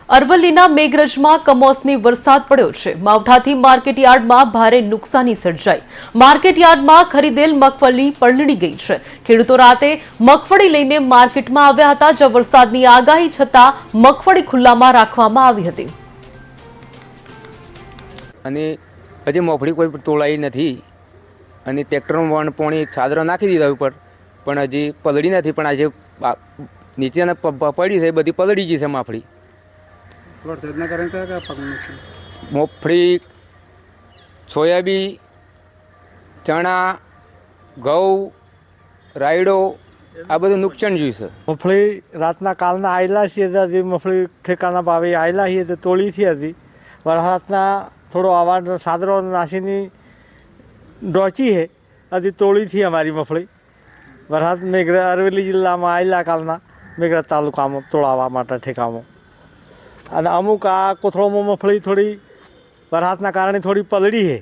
અરવલ્લીના મેઘરજમાં કમોસમી વરસાદ પડ્યો છે। માવઠાથી માર્કેટયાર્ડમાં ભારે નુકસાની સર્જાઈ। માર્કેટયાર્ડમાં ખરીદેલ મગફળી પલળી ગઈ છે। ખેડૂતો રાતે મગફળી લઈને માર્કેટમાં આવ્યા હતા, જ્યાં વરસાદની આગાહી છતાં મગફળી ખુલ્લામાં રાખવામાં આવી હતી। અને હજી મગફળી કોઈ તોડાઈ નથી અને ટ્રેક્ટરમાં પાણી છાદરો નાખી દીધા ઉપર, પણ હજી પલળી નથી। પણ આજે નીચેના પડી છે, બધી પલળી ગઈ છે મગફળી। વરસાદના કારણે કયા કયા પાકનું નુકસાન? મગફળી, સોયાબીન, ચણા, ઘઉં, રાયડો આ બધું નુકસાન જોયું છે। મગફળી રાતના કાલના આવેલા છીએ ત્યાંથી મગફળી ઠેકાના ભાવે આવેલા છીએ તો તોડીથી હતી। વરસાદના થોડો આવાજ સાદરો નાસીની ડોચી છે, હજી તોડીથી અમારી મગફળી વરસાદ અરવલ્લી જિલ્લામાં આવેલા કાલના મેઘરજ તાલુકામાં તોડાવવા માટે ઠેકામાં। અને અમુક આ કોથળોમાં મગફળી થોડી વરસાદના કારણે થોડી પલળી છે।